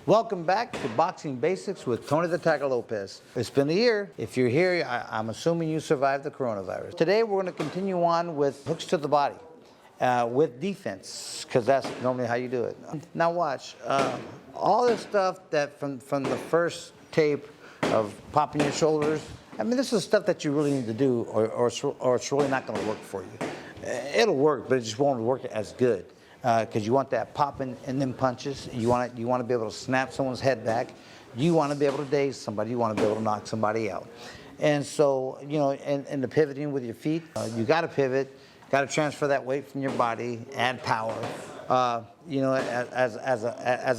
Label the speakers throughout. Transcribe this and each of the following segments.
Speaker 1: Welcome back to Boxing Basics with Tony the Tiger Lopez. It's been a year. If you're here, I'm assuming you survived the coronavirus. Today we're going to continue on with hooks to the body with defense, because that's normally how you do it. Now watch, all this stuff that from the first tape of popping your shoulders, I mean, this is stuff that you really need to do or it's really not going to work for you. It'll work, but it just won't work as good. Because you want that pop in them punches. You want to be able to snap someone's head back. You want to be able to daze somebody. You want to be able to knock somebody out. And so, you know, and the pivoting with your feet, you got to pivot, got to transfer that weight from your body, add power. You know, as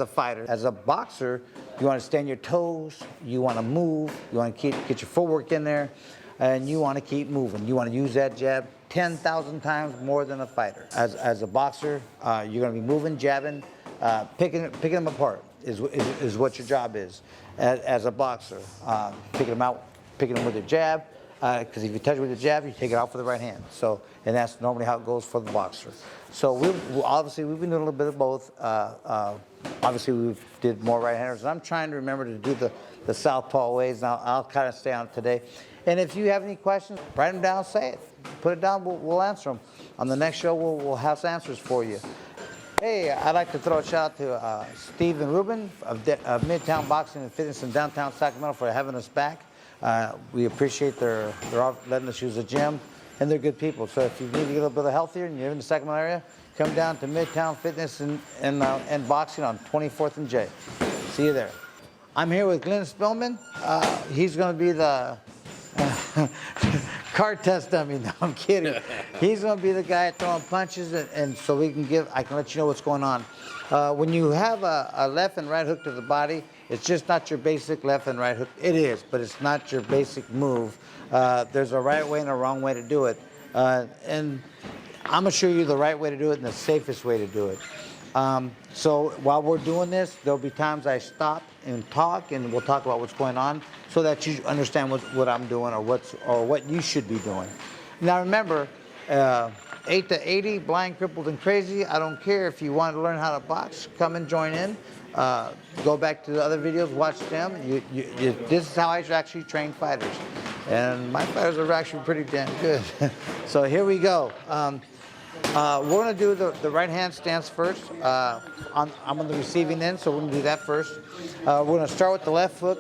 Speaker 1: a fighter, as a boxer, you want to stand your toes. You want to move. You want to get your footwork in there, and you want to keep moving. You want to use that jab 10,000 times more than a fighter. As a boxer, you're going to be moving, jabbing, picking them apart is what your job is. As a boxer, picking them out, picking them with a jab, because if you touch it with a jab, you take it out with the right hand. So, and that's normally how it goes for the boxer. So obviously we've been doing a little bit of both. Obviously we did more right-handers, and I'm trying to remember to do the southpaw ways. Now I'll kind of stay on it today. And if you have any questions, write them down, say it. Put it down, we'll answer them. On the next show, we'll have some answers for you. Hey, I'd like to throw a shout out to Steve and Ruben of Midtown Boxing and Fitness in downtown Sacramento for having us back. We appreciate they're letting us use the gym, and they're good people. So if you need to get a little bit healthier and you're in the Sacramento area, come down to Midtown Fitness and Boxing on 24th and J. See you there. I'm here with Glenn Spillman. He's going to be the card test dummy. No, I'm kidding. He's going to be the guy throwing punches, and so I can let you know what's going on. When you have a left and right hook to the body, it's just not your basic left and right hook. It is, but it's not your basic move. There's a right way and a wrong way to do it. And I'm going to show you the right way to do it and the safest way to do it. So while we're doing this, there'll be times I stop and talk, and we'll talk about what's going on so that you understand what I'm doing or what you should be doing. Now remember, 8 to 80, blind, crippled, and crazy. I don't care if you want to learn how to box, come and join in. Go back to the other videos, watch them. This is how I actually train fighters. And my fighters are actually pretty damn good. So here we go. We're going to do the right hand stance first. I'm on the receiving end, so we're going to do that first. We're going to start with the left hook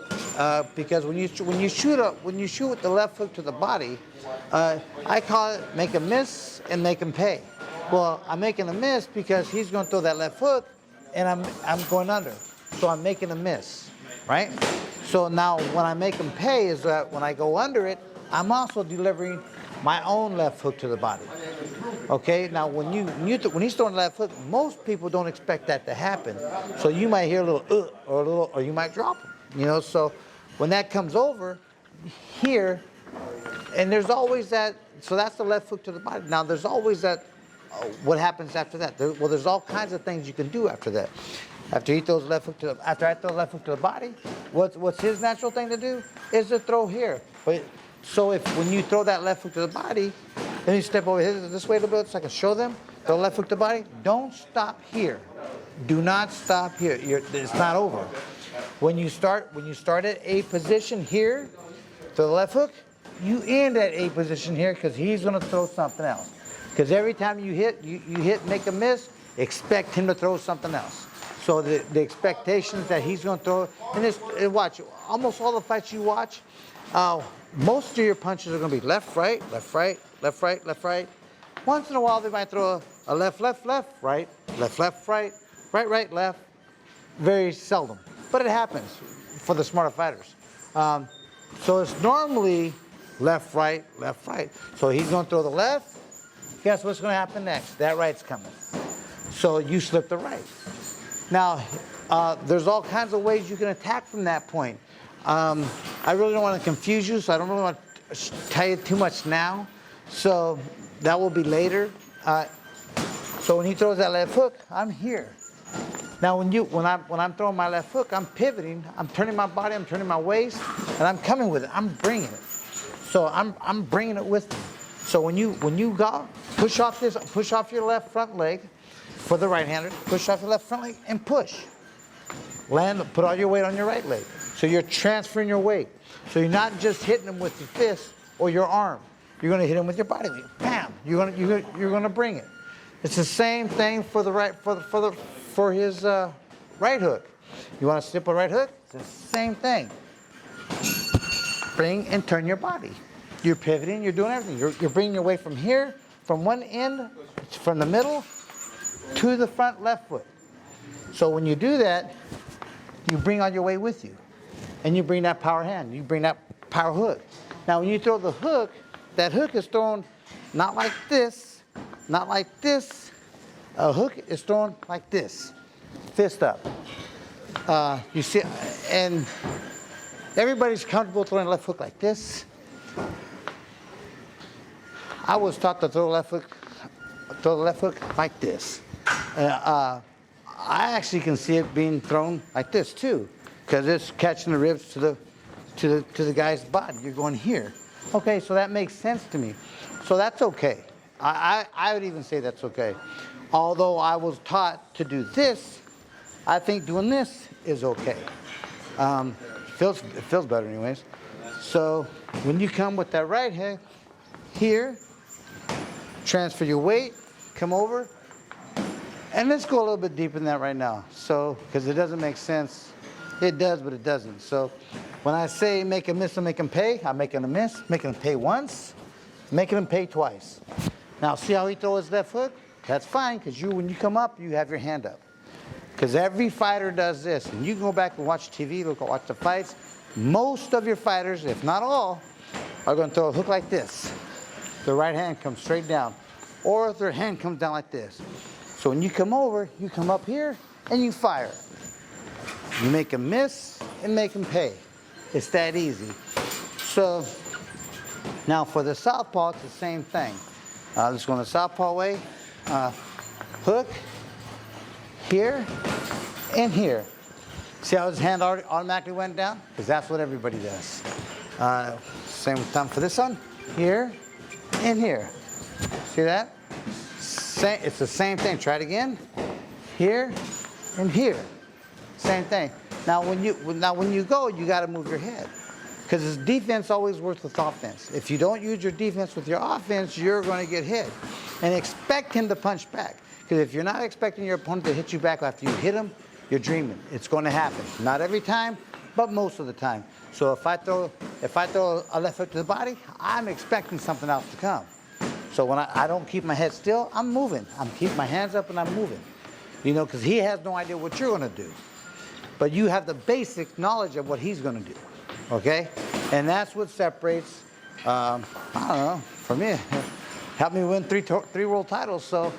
Speaker 1: because when you shoot with the left hook to the body, I call it make a miss and make him pay. Well, I'm making a miss because he's going to throw that left hook, and I'm going under, so I'm making a miss, right? So now when I make him pay is that when I go under it, I'm also delivering my own left hook to the body. Okay, now when he's throwing the left hook, most people don't expect that to happen. So you might hear a little or you might drop him. You know, so when that comes over here, and there's always that. So that's the left hook to the body. Now there's always that. What happens after that? Well, there's all kinds of things you can do after that. After he throws left hook after I throw left hook to the body, what's his natural thing to do is to throw here. But so when you throw that left hook to the body, then you step over here this way a little bit so I can show them. Throw left hook to the body. Don't stop here. Do not stop here. It's not over. When you start at a position here, to the left hook, you end at a position here because he's going to throw something else. Because every time you hit, make a miss, expect him to throw something else. So the expectations that he's going to throw, and watch, almost all the fights you watch, most of your punches are going to be left, right, left, right, left, right, left, right. Once in a while, they might throw a left, left, left, right, left, left, right, right, right, left. Very seldom, but it happens for the smarter fighters. So it's normally left, right, left, right. So he's going to throw the left. Guess what's going to happen next? That right's coming. So you slip the right. Now, there's all kinds of ways you can attack from that point. I really don't want to confuse you, so I don't really want to tell you too much now. So that will be later. So when he throws that left hook, I'm here. Now when I'm throwing my left hook, I'm pivoting. I'm turning my body. I'm turning my waist, and I'm coming with it. I'm bringing it. So I'm bringing it with me. So when you go, push off your left front leg for the right-hander. Push off your left front leg and push. put all your weight on your right leg. So you're transferring your weight. So you're not just hitting them with your fist or your arm. You're going to hit them with your body weight. Bam! You're going to bring it. It's the same thing for the for his right hook. You want a simple right hook? It's the same thing. Bring and turn your body. You're pivoting. You're doing everything. You're bringing your weight from here, from one end, from the middle, to the front left foot. So when you do that, you bring all your weight with you. And you bring that power hand. You bring that power hook. Now when you throw the hook, that hook is thrown not like this, not like this. A hook is thrown like this, fist up. You see, and everybody's comfortable throwing a left hook like this. I was taught to throw the left hook like this. I actually can see it being thrown like this too, because it's catching the ribs to the guy's body. You're going here. Okay, so that makes sense to me. So that's okay. I would even say that's okay. Although I was taught to do this, I think doing this is okay. It feels better anyways. So when you come with that right hand here, transfer your weight, come over, and let's go a little bit deeper than that right now. So, because it doesn't make sense. It does, but it doesn't. So when I say make a miss and make him pay, I'm making a miss, making him pay once, making him pay twice. Now see how he throws his left hook? That's fine, because when you come up, you have your hand up. Because every fighter does this. And you can go back and watch TV, watch the fights. Most of your fighters, if not all, are going to throw a hook like this. The right hand comes straight down. Or their hand comes down like this. So when you come over, you come up here, and you fire. You make them miss and make them pay. It's that easy. So now for the southpaw, it's the same thing. Let's go in the southpaw way. Hook, here, and here. See how his hand automatically went down? Because that's what everybody does. Same time for this one. Here, and here. See that? It's the same thing. Try it again. Here, and here. Same thing. Now when you go, you got to move your head. Because defense always works with offense. If you don't use your defense with your offense, you're going to get hit. And expect him to punch back. Because if you're not expecting your opponent to hit you back after you hit him, you're dreaming. It's going to happen. Not every time, but most of the time. So if I throw a left hook to the body, I'm expecting something else to come. So when I don't keep my head still, I'm moving. I'm keeping my hands up and I'm moving. You know, because he has no idea what you're going to do. But you have the basic knowledge of what he's going to do. Okay? And that's what separates, I don't know, for me, helped me win three world titles. So,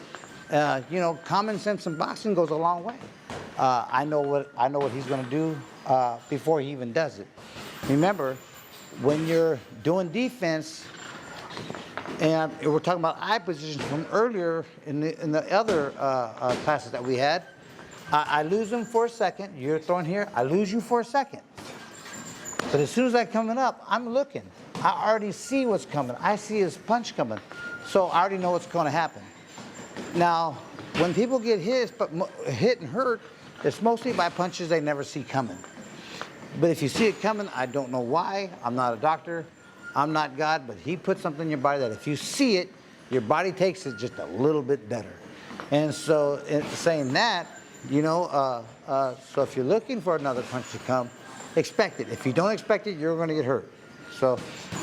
Speaker 1: you know, common sense in boxing goes a long way. I know what he's going to do before he even does it. Remember, when you're doing defense, and we're talking about eye position from earlier in the other classes that we had, I lose him for a second. You're throwing here. I lose you for a second. But as soon as I'm coming up, I'm looking. I already see what's coming. I see his punch coming. So I already know what's going to happen. Now, when people get hit and hurt, it's mostly by punches they never see coming. But if you see it coming, I don't know why. I'm not a doctor. I'm not God. But he put something in your body that if you see it, your body takes it just a little bit better. And so saying that, you know, so if you're looking for another punch to come, expect it. If you don't expect it, you're going to get hurt. So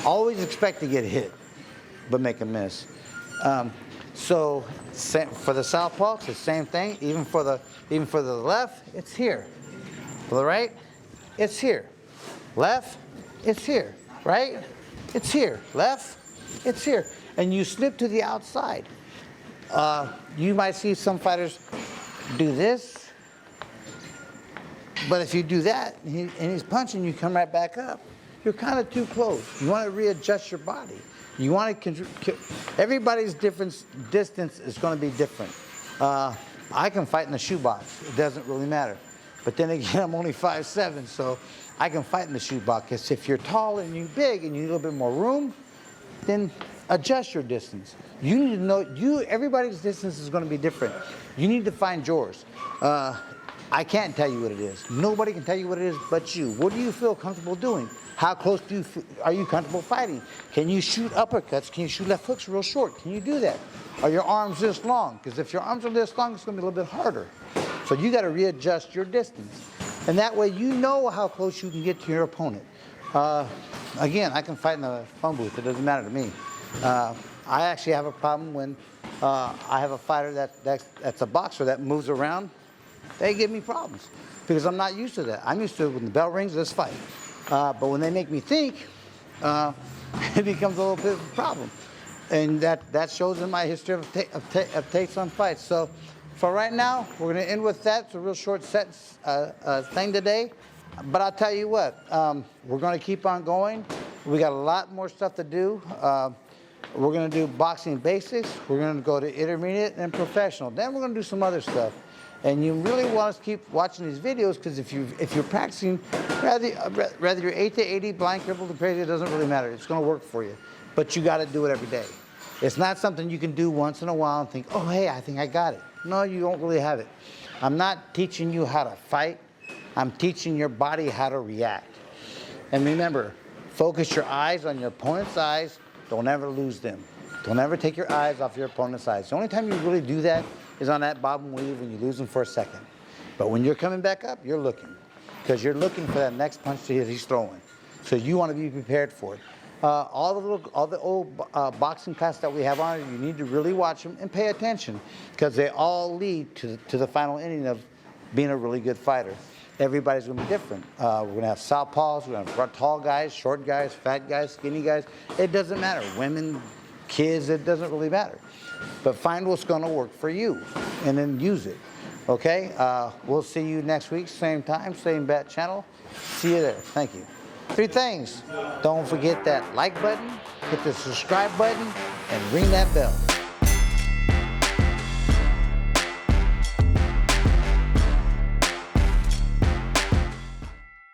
Speaker 1: always expect to get hit, but make a miss. So for the southpaw, it's the same thing. Even for the left, it's here. For the right, it's here. Left, it's here. Right, it's here. Left, it's here. And you slip to the outside. You might see some fighters do this, but if you do that and he's punching, you come right back up. You're kind of too close. You want to readjust your body. You want to everybody's distance is going to be different. I can fight in the shoebox. It doesn't really matter. But then again, I'm only 5'7", so I can fight in the shoebox. Because if you're tall and you're big and you need a little bit more room, then adjust your distance. You need to know, everybody's distance is going to be different. You need to find yours. I can't tell you what it is. Nobody can tell you what it is but you. What do you feel comfortable doing? How close are you comfortable fighting? Can you shoot uppercuts? Can you shoot left hooks real short? Can you do that? Are your arms this long? Because if your arms are this long, it's going to be a little bit harder. So you got to readjust your distance. And that way you know how close you can get to your opponent. Again, I can fight in the phone booth. It doesn't matter to me. I actually have a problem when I have a fighter that's a boxer that moves around. They give me problems because I'm not used to that. I'm used to when the bell rings, let's fight. But when they make me think, it becomes a little bit of a problem. And that shows in my history of takes on fights. So for right now, we're going to end with that. It's a real short set thing today. But I'll tell you what, we're going to keep on going. We got a lot more stuff to do. We're going to do boxing basics. We're going to go to intermediate and professional. Then we're going to do some other stuff. And you really want to keep watching these videos because if you're practicing, rather you're 8 to 80, blind, crippled, and crazy, it doesn't really matter. It's going to work for you. But you got to do it every day. It's not something you can do once in a while and think, oh, hey, I think I got it. No, you don't really have it. I'm not teaching you how to fight. I'm teaching your body how to react. And remember, focus your eyes on your opponent's eyes. Don't ever lose them. Don't ever take your eyes off your opponent's eyes. The only time you really do that is on that bob and weave when you lose them for a second. But when you're coming back up, you're looking. Because you're looking for that next punch that he's throwing. So you want to be prepared for it. All the old boxing classes that we have on, you need to really watch them and pay attention. Because they all lead to the final inning of being a really good fighter. Everybody's going to be different. We're going to have southpaws, we're going to have tall guys, short guys, fat guys, skinny guys. It doesn't matter. Women, kids, it doesn't really matter. But find what's going to work for you and then use it. Okay? We'll see you next week, same time, same bat channel. See you there. Thank you. 3 things. Don't forget that like button, hit the subscribe button, and ring that bell.